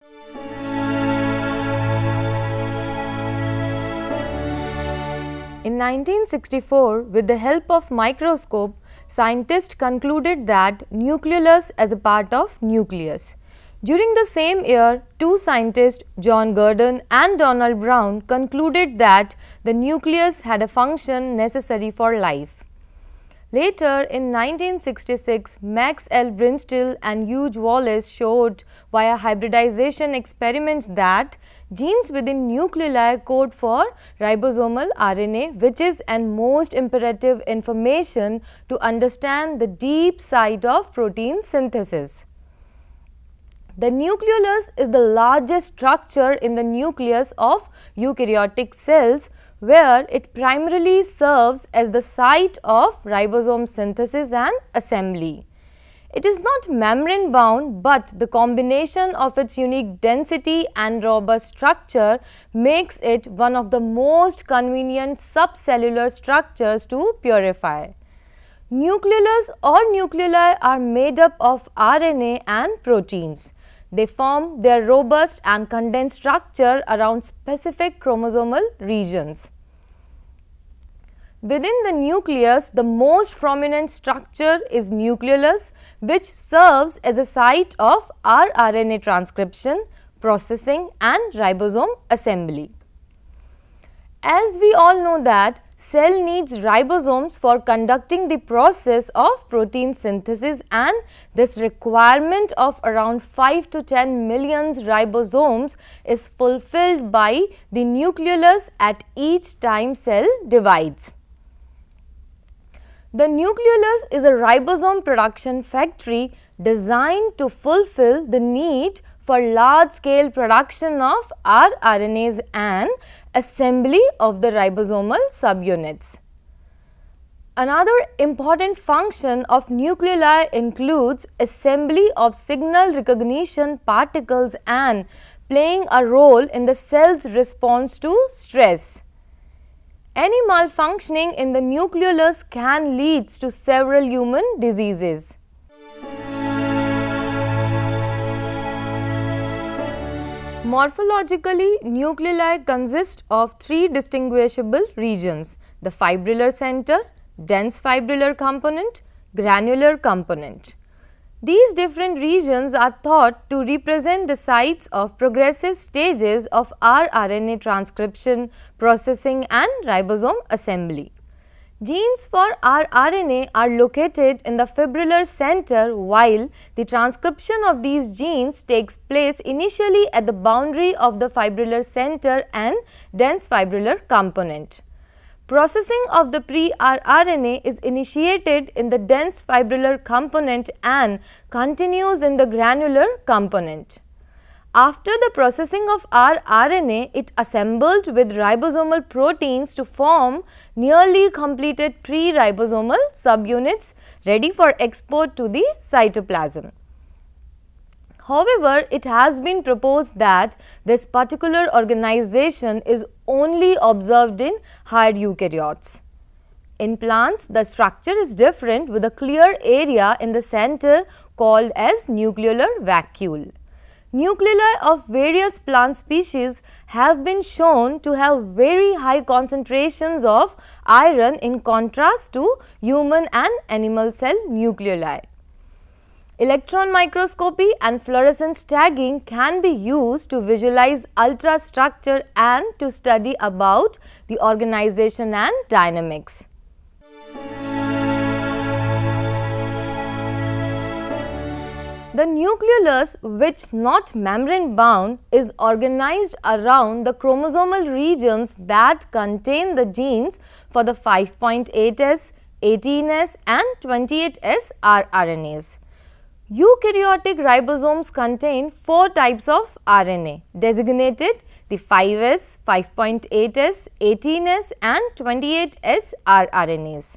In 1964, with the help of microscope, scientists concluded that nucleolus as a part of nucleus. During the same year, two scientists, John Gurdon and Donald Brown, concluded that the nucleus had a function necessary for life. Later, in 1966, Max L. Brindstille and Hugh Wallace showed via hybridization experiments that genes within nuclei code for ribosomal RNA, which is and most imperative information to understand the deep side of protein synthesis. The nucleolus is the largest structure in the nucleus of eukaryotic cells, where it primarily serves as the site of ribosome synthesis and assembly. It is not membrane bound, but the combination of its unique density and robust structure makes it one of the most convenient subcellular structures to purify. Nucleolus or nucleoli are made up of RNA and proteins. They form their robust and condensed structure around specific chromosomal regions. Within the nucleus, the most prominent structure is nucleolus, which serves as a site of rRNA transcription, processing and ribosome assembly. As we all know that cell needs ribosomes for conducting the process of protein synthesis, and this requirement of around 5 to 10 million ribosomes is fulfilled by the nucleolus at each time cell divides. The nucleolus is a ribosome production factory designed to fulfill the need for large-scale production of rRNAs and assembly of the ribosomal subunits. Another important function of nucleoli includes assembly of signal recognition particles and playing a role in the cell's response to stress. Any malfunctioning in the nucleolus can lead to several human diseases. Morphologically, nuclei consist of three distinguishable regions: the fibrillar center, dense fibrillar component, granular component. These different regions are thought to represent the sites of progressive stages of rRNA transcription, processing and ribosome assembly. Genes for rRNA are located in the fibrillar center, while the transcription of these genes takes place initially at the boundary of the fibrillar center and dense fibrillar component. Processing of the pre-rRNA is initiated in the dense fibrillar component and continues in the granular component. After the processing of rRNA, it assembled with ribosomal proteins to form nearly completed pre-ribosomal subunits ready for export to the cytoplasm. However, it has been proposed that this particular organization is only observed in higher eukaryotes. In plants, the structure is different, with a clear area in the center called as nucleolar vacuole. Nuclei of various plant species have been shown to have very high concentrations of iron in contrast to human and animal cell nuclei. Electron microscopy and fluorescence tagging can be used to visualize ultrastructure and to study about the organization and dynamics. The nucleolus, which not membrane bound, is organized around the chromosomal regions that contain the genes for the 5.8S, 18S and 28S rRNAs. Eukaryotic ribosomes contain 4 types of RNA designated the 5S, 5.8S, 18S and 28S rRNAs.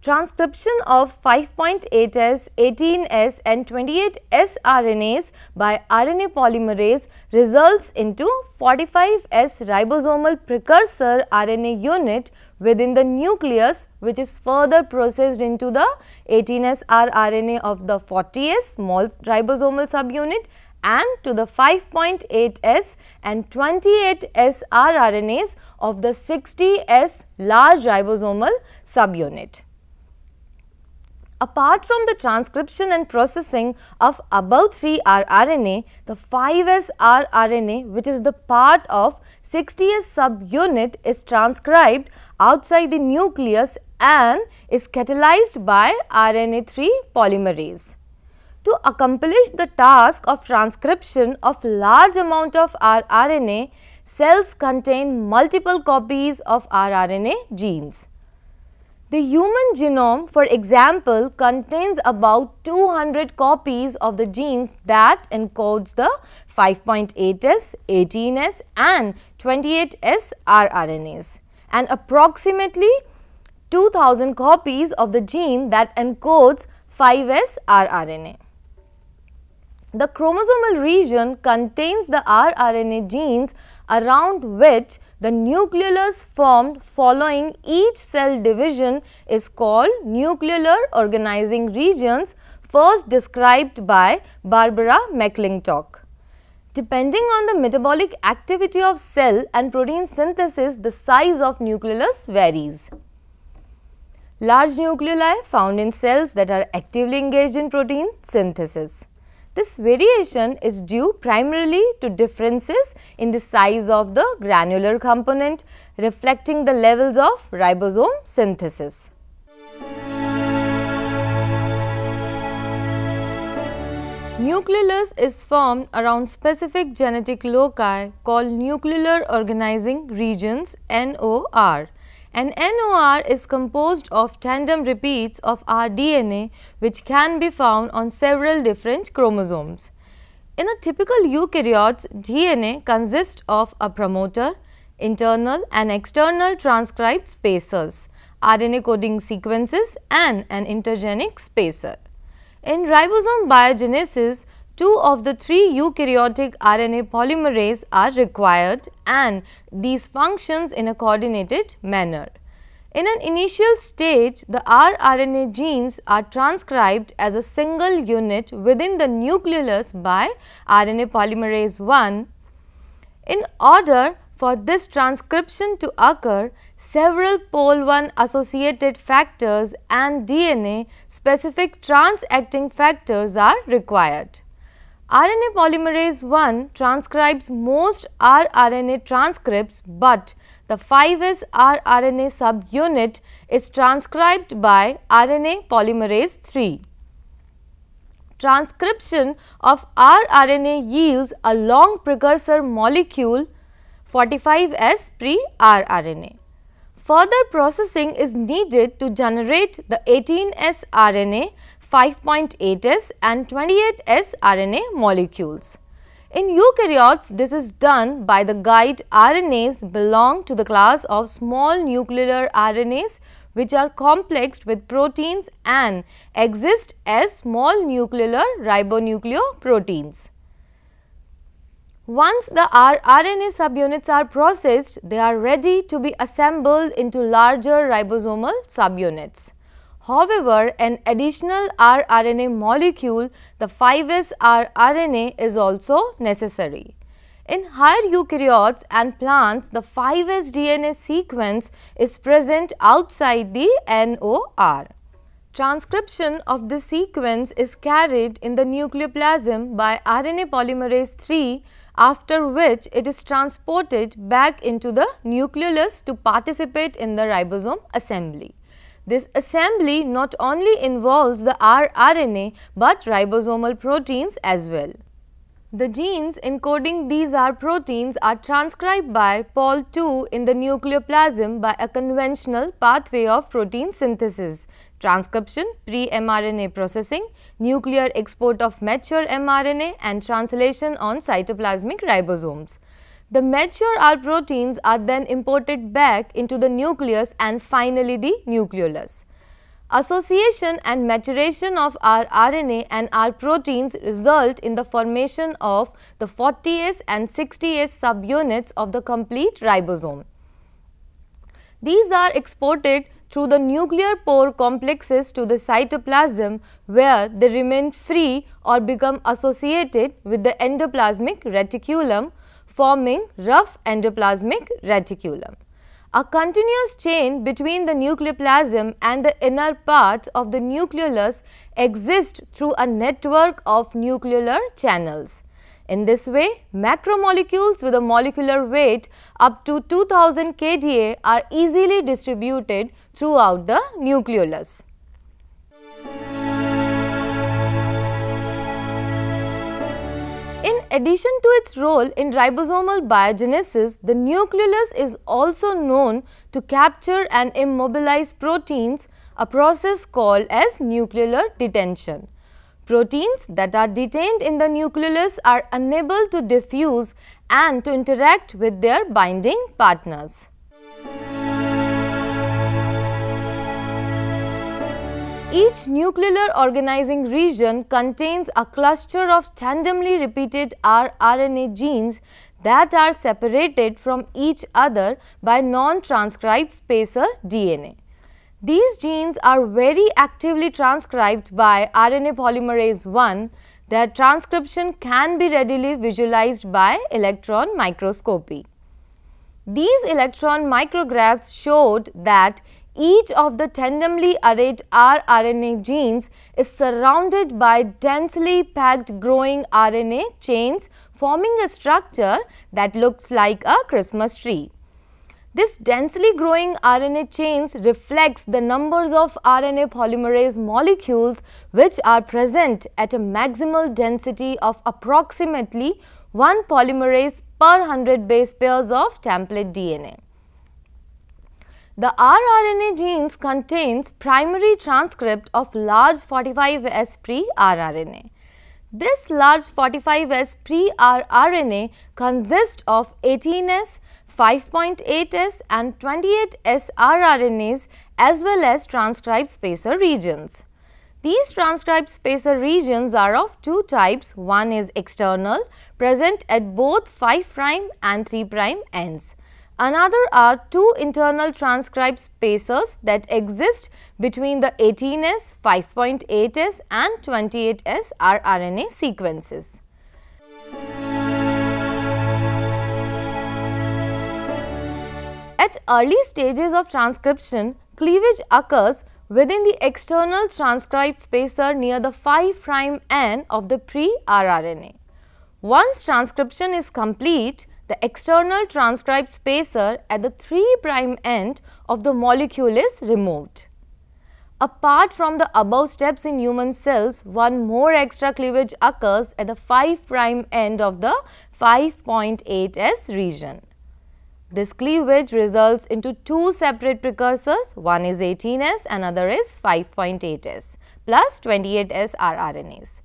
Transcription of 5.8S, 18S and 28S RNAs by RNA polymerase results into 45S ribosomal precursor RNA unit within the nucleus, which is further processed into the 18S rRNA of the 40S small ribosomal subunit and to the 5.8S and 28S rRNAs of the 60S large ribosomal subunit. Apart from the transcription and processing of above 3 rRNA, the 5S rRNA, which is the part of 60S subunit, is transcribed outside the nucleus and is catalyzed by RNA3 polymerase. To accomplish the task of transcription of large amount of rRNA, cells contain multiple copies of rRNA genes. The human genome, for example, contains about 200 copies of the genes that encodes the 5.8S, 18S and 28S rRNAs, and approximately 2000 copies of the gene that encodes 5S rRNA. The chromosomal region contains the rRNA genes around which the nucleolus formed following each cell division is called nucleolar organizing regions, first described by Barbara McClintock. Depending on the metabolic activity of cell and protein synthesis, the size of nucleolus varies. Large nucleoli found in cells that are actively engaged in protein synthesis. This variation is due primarily to differences in the size of the granular component, reflecting the levels of ribosome synthesis. Nucleolus is formed around specific genetic loci called nucleolar organizing regions (NOR). An NOR is composed of tandem repeats of our DNA, which can be found on several different chromosomes. In a typical eukaryote's DNA consists of a promoter, internal and external transcribed spacers, RNA coding sequences and an intergenic spacer. In ribosome biogenesis, 2 of the 3 eukaryotic RNA polymerase are required and these functions in a coordinated manner. In an initial stage, the rRNA genes are transcribed as a single unit within the nucleolus by RNA polymerase I. In order for this transcription to occur, several pol I associated factors and DNA specific trans-acting factors are required. RNA polymerase I transcribes most rRNA transcripts, but the 5S rRNA subunit is transcribed by RNA polymerase III. Transcription of rRNA yields a long precursor molecule 45S pre-rRNA. Further processing is needed to generate the 18S RNA, 5.8S and 28S RNA molecules. In eukaryotes, this is done by the guide RNAs belong to the class of small nuclear RNAs, which are complexed with proteins and exist as small nuclear ribonucleoproteins. Once the rRNA subunits are processed, they are ready to be assembled into larger ribosomal subunits. However, an additional rRNA molecule, the 5S rRNA, is also necessary. In higher eukaryotes and plants, the 5S DNA sequence is present outside the NOR. Transcription of this sequence is carried in the nucleoplasm by RNA polymerase III, after which it is transported back into the nucleolus to participate in the ribosome assembly. This assembly not only involves the rRNA but ribosomal proteins as well. The genes encoding these R proteins are transcribed by Pol II in the nucleoplasm by a conventional pathway of protein synthesis, transcription, pre-mRNA processing, nuclear export of mature mRNA and translation on cytoplasmic ribosomes. The mature R proteins are then imported back into the nucleus and finally the nucleolus. Association and maturation of rRNA and R proteins result in the formation of the 40S and 60S subunits of the complete ribosome. These are exported through the nuclear pore complexes to the cytoplasm, where they remain free or become associated with the endoplasmic reticulum, forming rough endoplasmic reticulum. A continuous chain between the nucleoplasm and the inner parts of the nucleolus exists through a network of nucleolar channels. In this way, macromolecules with a molecular weight up to 2000 kDa are easily distributed throughout the nucleolus. In addition to its role in ribosomal biogenesis, the nucleolus is also known to capture and immobilize proteins, a process called as nucleolar detention. Proteins that are detained in the nucleolus are unable to diffuse and to interact with their binding partners. Each nucleolar organizing region contains a cluster of tandemly repeated rRNA genes that are separated from each other by non-transcribed spacer DNA. These genes are very actively transcribed by RNA polymerase I. Their transcription can be readily visualized by electron microscopy. These electron micrographs showed that each of the tandemly arrayed rRNA genes is surrounded by densely packed growing RNA chains, forming a structure that looks like a Christmas tree. This densely growing RNA chains reflects the numbers of RNA polymerase molecules which are present at a maximal density of approximately 1 polymerase per 100 base pairs of template DNA. The rRNA genes contains primary transcript of large 45S pre-rRNA. This large 45S pre-rRNA consists of 18S, 5.8S and 28S rRNAs as well as transcribed spacer regions. These transcribed spacer regions are of two types. One is external, present at both 5' and 3' ends. Another are two internal transcribed spacers that exist between the 18S, 5.8S and 28S rRNA sequences. At early stages of transcription, cleavage occurs within the external transcribed spacer near the 5' end of the pre-rRNA. Once transcription is complete, the external transcribed spacer at the 3' end of the molecule is removed. Apart from the above steps in human cells, one more extra cleavage occurs at the 5' end of the 5.8S region. This cleavage results into two separate precursors, one is 18S, another is 5.8S plus 28S rRNAs.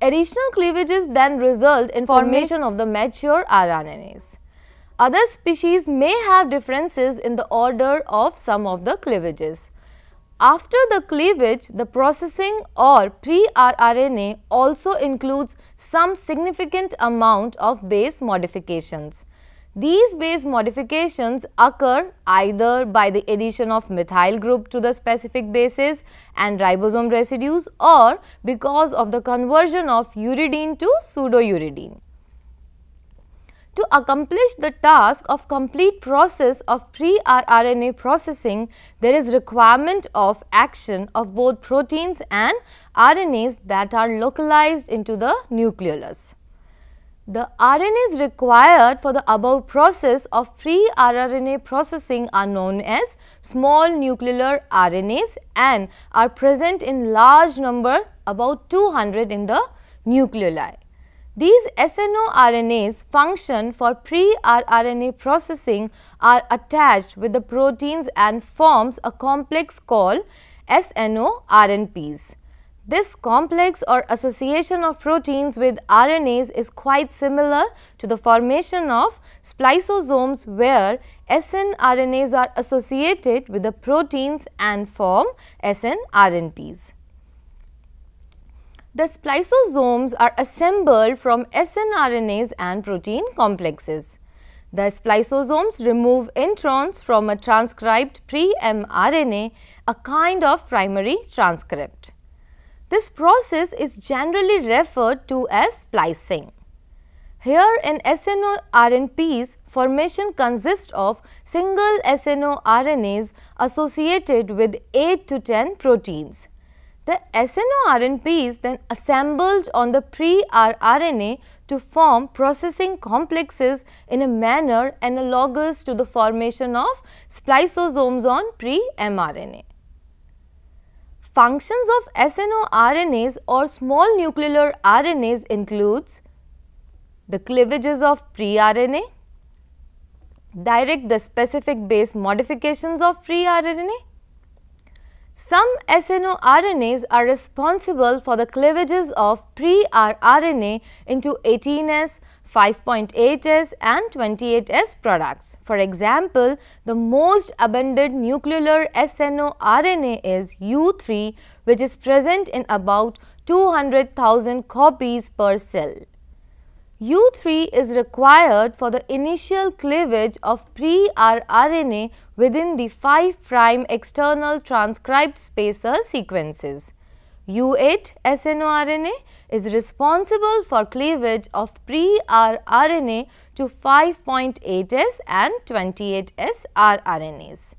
Additional cleavages then result in formation of the mature rRNAs. Other species may have differences in the order of some of the cleavages. After the cleavage, the processing or pre-rRNA also includes some significant amount of base modifications. These base modifications occur either by the addition of methyl group to the specific bases and ribosome residues or because of the conversion of uridine to pseudouridine. To accomplish the task of complete process of pre-rRNA processing, there is requirement of action of both proteins and RNAs that are localized into the nucleolus. The RNAs required for the above process of pre-rRNA processing are known as small nucleolar RNAs and are present in large number, about 200 in the nucleoli. These SNORNAs function for pre-rRNA processing, are attached with the proteins and forms a complex called SNORNPs. This complex or association of proteins with RNAs is quite similar to the formation of spliceosomes, where snRNAs are associated with the proteins and form snRNPs. The spliceosomes are assembled from snRNAs and protein complexes. The spliceosomes remove introns from a transcribed pre-mRNA, a kind of primary transcript. This process is generally referred to as splicing. Here in SNO-RNPs, formation consists of single SNO-RNAs associated with 8 to 10 proteins. The SNO-RNPs then assembled on the pre-rRNA to form processing complexes in a manner analogous to the formation of spliceosomes on pre-mRNA. Functions of SNO-RNAs or small nuclear RNAs includes the cleavages of pre-RNA, direct the specific base modifications of pre-RNA. Some SNO-RNAs are responsible for the cleavages of pre-rRNA into 18S, 5.8S and 28S products. For example, the most abundant nuclear SNO-RNA is U3, which is present in about 200,000 copies per cell. U3 is required for the initial cleavage of pre-rRNA within the 5' external transcribed spacer sequences. U8 SNO-RNA is responsible for cleavage of pre-rRNA to 5.8S and 28S rRNAs.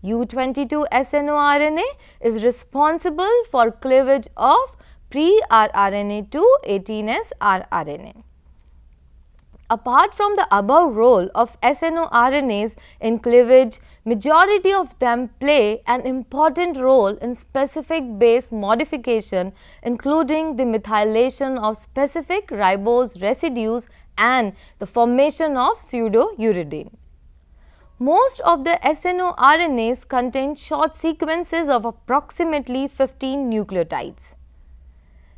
U22 SNO-RNA is responsible for cleavage of pre-rRNA to 18S rRNA. Apart from the above role of SNO-RNAs in cleavage, majority of them play an important role in specific base modification, including the methylation of specific ribose residues and the formation of pseudouridine. Most of the SNO-RNAs contain short sequences of approximately 15 nucleotides.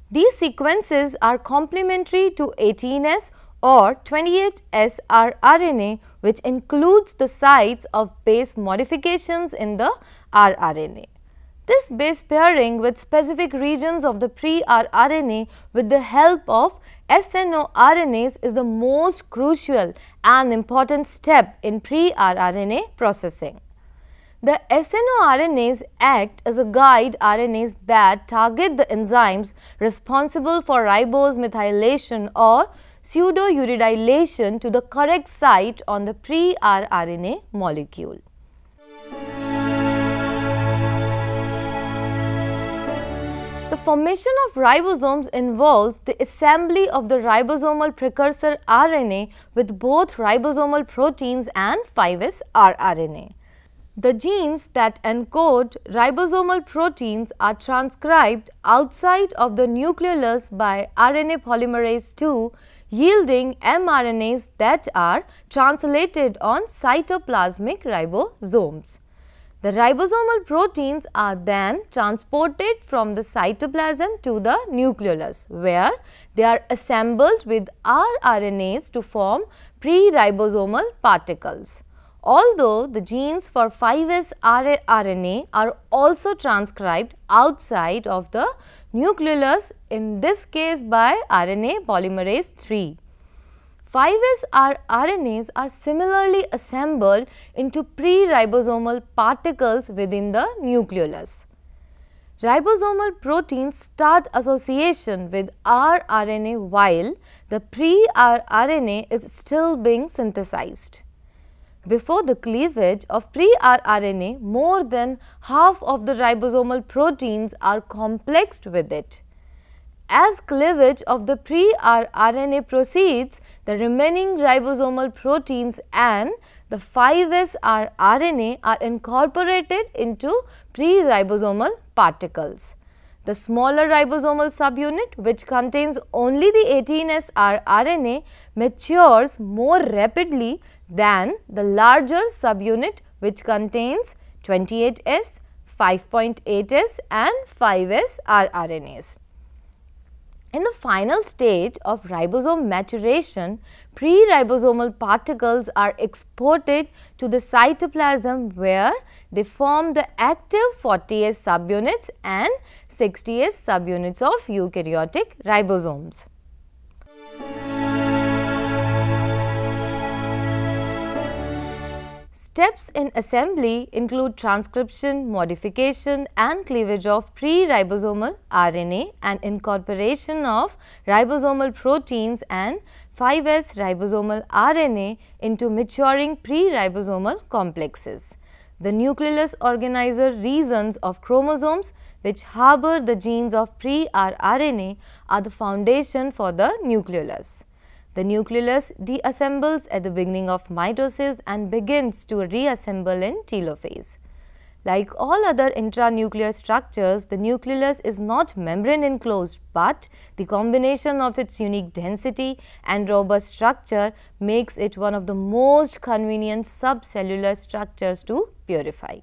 These sequences are complementary to 18S or 28S rRNA, which includes the sites of base modifications in the rRNA. This base pairing with specific regions of the pre-rRNA with the help of SNO-RNAs is the most crucial and important step in pre-rRNA processing. The SNO-RNAs act as a guide RNAs that target the enzymes responsible for ribose methylation or pseudouridylation to the correct site on the pre-rRNA molecule. The formation of ribosomes involves the assembly of the ribosomal precursor RNA with both ribosomal proteins and 5S rRNA. The genes that encode ribosomal proteins are transcribed outside of the nucleolus by RNA polymerase II, yielding mRNAs that are translated on cytoplasmic ribosomes. The ribosomal proteins are then transported from the cytoplasm to the nucleolus, where they are assembled with rRNAs to form pre-ribosomal particles. Although the genes for 5S rRNA are also transcribed outside of the nucleolus, in this case by RNA polymerase III. 5S rRNAs are similarly assembled into pre-ribosomal particles within the nucleolus. Ribosomal proteins start association with rRNA while the pre-rRNA is still being synthesized. Before the cleavage of pre-rRNA, more than half of the ribosomal proteins are complexed with it. As cleavage of the pre-rRNA proceeds, the remaining ribosomal proteins and the 5S rRNA are incorporated into pre-ribosomal particles. The smaller ribosomal subunit, which contains only the 18S rRNA, matures more rapidly than the larger subunit, which contains 28S, 5.8S and 5S rRNAs. In the final stage of ribosome maturation, pre-ribosomal particles are exported to the cytoplasm, where they form the active 40S subunits and 60S subunits of eukaryotic ribosomes. Steps in assembly include transcription, modification and cleavage of pre-ribosomal RNA and incorporation of ribosomal proteins and 5S ribosomal RNA into maturing pre-ribosomal complexes. The nucleolus organizer regions of chromosomes which harbor the genes of pre-rRNA are the foundation for the nucleolus. The nucleolus deassembles at the beginning of mitosis and begins to reassemble in telophase. Like all other intranuclear structures, the nucleolus is not membrane enclosed, but the combination of its unique density and robust structure makes it one of the most convenient subcellular structures to purify.